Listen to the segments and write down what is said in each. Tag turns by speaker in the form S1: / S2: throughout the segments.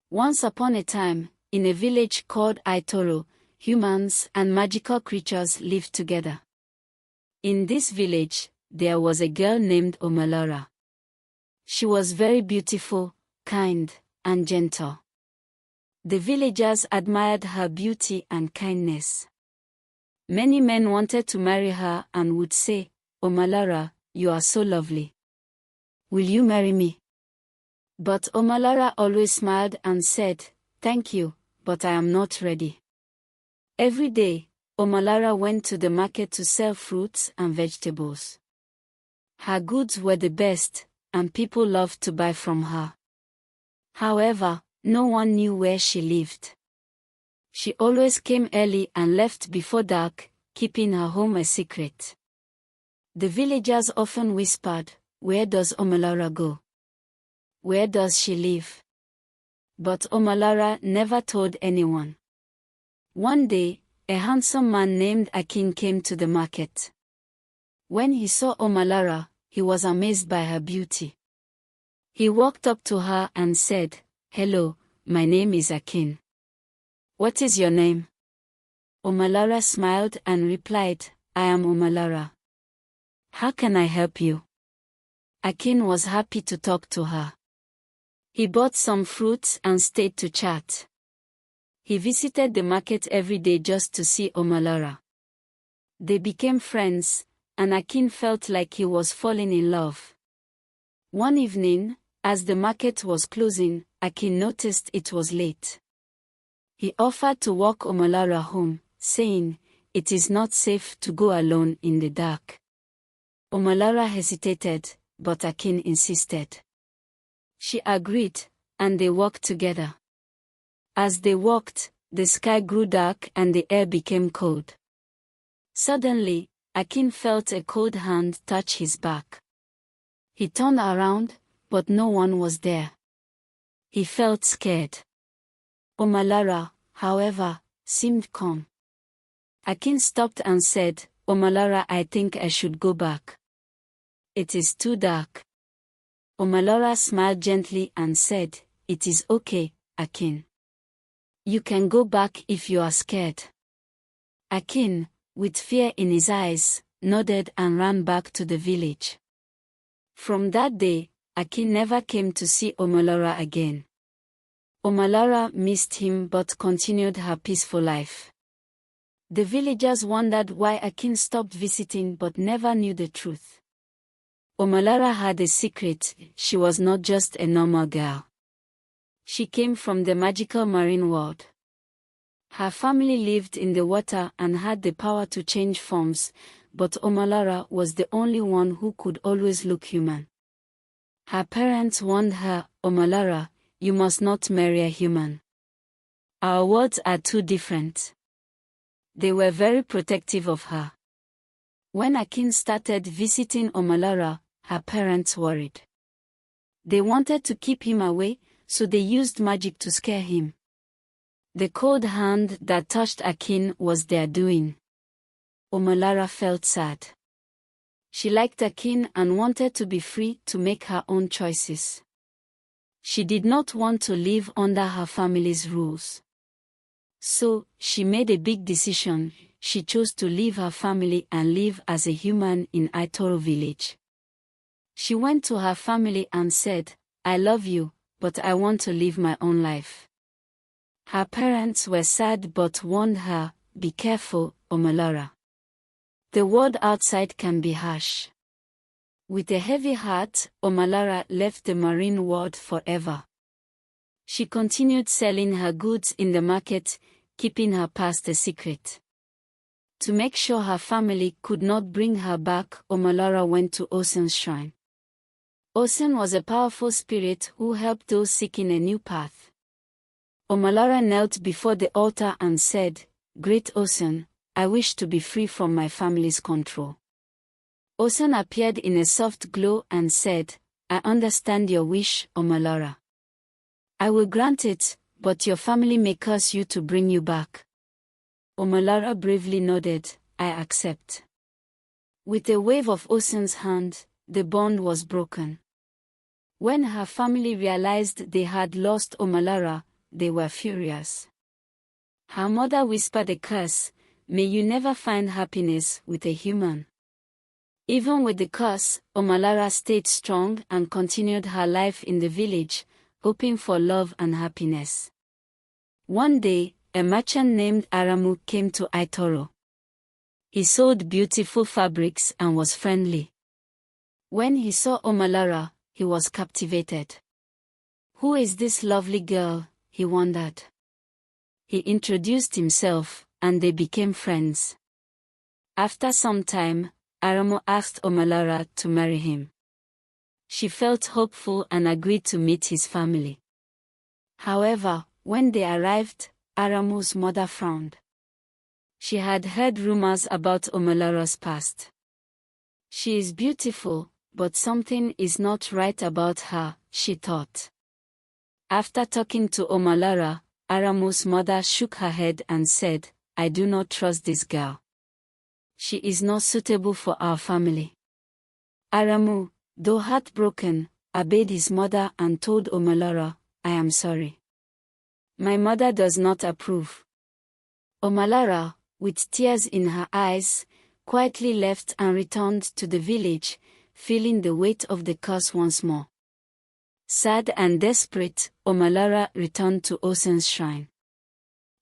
S1: Once upon a time, in a village called Ayetoro, humans and magical creatures lived together. In this village, there was a girl named Omolara. She was very beautiful, kind, and gentle. The villagers admired her beauty and kindness. Many men wanted to marry her and would say, "Omolara, you are so lovely. Will you marry me?" But Omolara always smiled and said, "Thank you, but I am not ready." Every day, Omolara went to the market to sell fruits and vegetables. Her goods were the best, and people loved to buy from her. However, no one knew where she lived. She always came early and left before dark, keeping her home a secret. The villagers often whispered, "Where does Omolara go? Where does she live?" But Omolara never told anyone. One day, a handsome man named Akin came to the market. When he saw Omolara, he was amazed by her beauty. He walked up to her and said, "Hello, my name is Akin. What is your name?" Omolara smiled and replied, "I am Omolara. How can I help you?" Akin was happy to talk to her. He bought some fruits and stayed to chat. He visited the market every day just to see Omolara. They became friends, and Akin felt like he was falling in love. One evening, as the market was closing, Akin noticed it was late. He offered to walk Omolara home, saying, "It is not safe to go alone in the dark." Omolara hesitated, but Akin insisted. She agreed, and they walked together. As they walked, the sky grew dark and the air became cold. Suddenly, Akin felt a cold hand touch his back. He turned around, but no one was there. He felt scared. Omolara, however, seemed calm. Akin stopped and said, "Omolara, I think I should go back. It is too dark." Omolara smiled gently and said, "It is okay, Akin. You can go back if you are scared." Akin, with fear in his eyes, nodded and ran back to the village. From that day, Akin never came to see Omolara again. Omolara missed him but continued her peaceful life. The villagers wondered why Akin stopped visiting but never knew the truth. Omolara had a secret: she was not just a normal girl. She came from the magical marine world. Her family lived in the water and had the power to change forms, but Omolara was the only one who could always look human. Her parents warned her, "Omolara, you must not marry a human. Our worlds are too different." They were very protective of her. When Akin started visiting Omolara, her parents worried. They wanted to keep him away, so they used magic to scare him. The cold hand that touched Akin was their doing. Omolara felt sad. She liked Akin and wanted to be free to make her own choices. She did not want to live under her family's rules. So, she made a big decision. She chose to leave her family and live as a human in Ayetoro village. She went to her family and said, "I love you, but I want to live my own life." Her parents were sad but warned her, "Be careful, Omolara. The world outside can be harsh." With a heavy heart, Omolara left the marine world forever. She continued selling her goods in the market, keeping her past a secret. To make sure her family could not bring her back, Omolara went to Osun's shrine. Osun was a powerful spirit who helped those seeking a new path. Omolara knelt before the altar and said, "Great Osun, I wish to be free from my family's control." Osun appeared in a soft glow and said, "I understand your wish, Omolara. I will grant it, but your family may curse you to bring you back." Omolara bravely nodded, "I accept." With a wave of Osun's hand, the bond was broken. When her family realized they had lost Omolara, they were furious. Her mother whispered a curse, "May you never find happiness with a human." Even with the curse, Omolara stayed strong and continued her life in the village, hoping for love and happiness. One day, a merchant named Aramu came to Ayetoro. He sold beautiful fabrics and was friendly. When he saw Omolara, he was captivated. "Who is this lovely girl?" he wondered. He introduced himself, and they became friends. After some time, Aramu asked Omolara to marry him. She felt hopeful and agreed to meet his family. However, when they arrived, Aramu's mother frowned. She had heard rumors about Omolara's past. "She is beautiful, but something is not right about her," she thought. After talking to Omolara, Aramu's mother shook her head and said, "I do not trust this girl. She is not suitable for our family." Aramu, though heartbroken, obeyed his mother and told Omolara, "I am sorry. My mother does not approve." Omolara, with tears in her eyes, quietly left and returned to the village, feeling the weight of the curse once more. Sad and desperate, Omolara returned to Osun's shrine.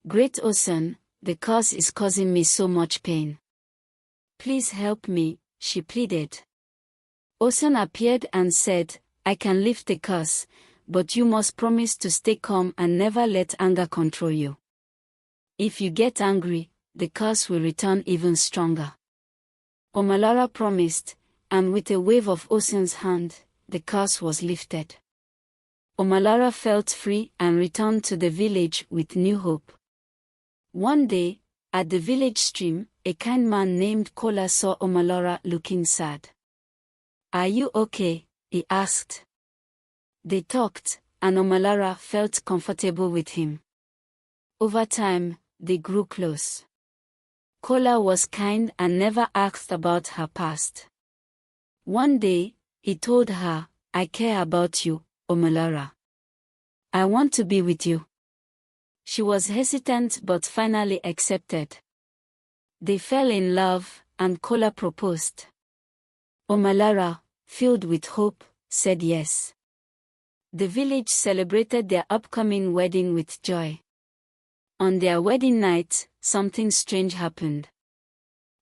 S1: "Great Osun, the curse is causing me so much pain. Please help me," she pleaded. Osun appeared and said, "I can lift the curse, but you must promise to stay calm and never let anger control you. If you get angry, the curse will return even stronger." Omolara promised, and with a wave of Osun's hand, the curse was lifted. Omolara felt free and returned to the village with new hope. One day, at the village stream, a kind man named Kola saw Omolara looking sad. "Are you okay?" he asked. They talked, and Omolara felt comfortable with him. Over time, they grew close. Kola was kind and never asked about her past. One day, he told her, "I care about you, Omolara. I want to be with you." She was hesitant but finally accepted. They fell in love, and Kola proposed. Omolara, filled with hope, said yes. The village celebrated their upcoming wedding with joy. On their wedding night, something strange happened.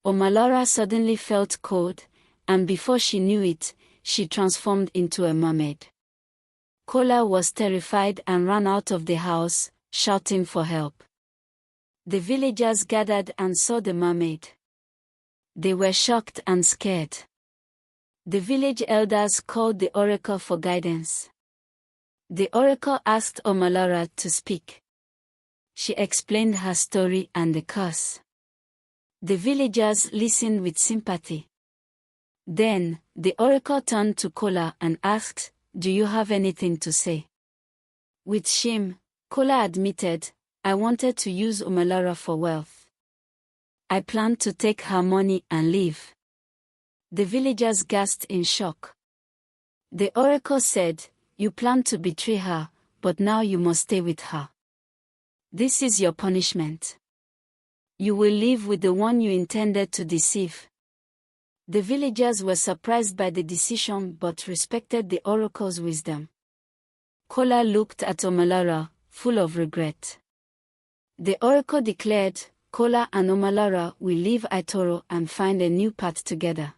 S1: Omolara suddenly felt cold, and before she knew it, she transformed into a mermaid. Kola was terrified and ran out of the house, shouting for help. The villagers gathered and saw the mermaid. They were shocked and scared. The village elders called the oracle for guidance. The oracle asked Omolara to speak. She explained her story and the curse. The villagers listened with sympathy. Then, the oracle turned to Kola and asked, "Do you have anything to say?" With shame, Kola admitted, "I wanted to use Omolara for wealth. I planned to take her money and leave." The villagers gasped in shock. The oracle said, "You planned to betray her, but now you must stay with her. This is your punishment. You will live with the one you intended to deceive." The villagers were surprised by the decision but respected the oracle's wisdom. Kola looked at Omolara, full of regret. The oracle declared, "Kola and Omolara will leave Ayetoro and find a new path together."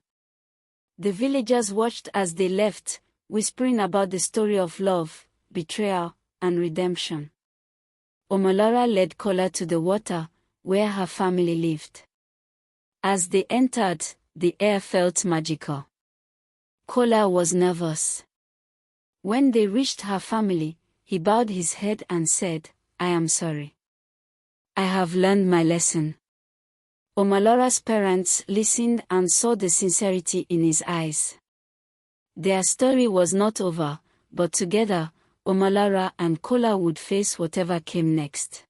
S1: The villagers watched as they left, whispering about the story of love, betrayal, and redemption. Omolara led Kola to the water, where her family lived. As they entered, the air felt magical. Kola was nervous. When they reached her family, he bowed his head and said, "I am sorry. I have learned my lesson." Omolara's parents listened and saw the sincerity in his eyes. Their story was not over, but together, Omolara and Kola would face whatever came next.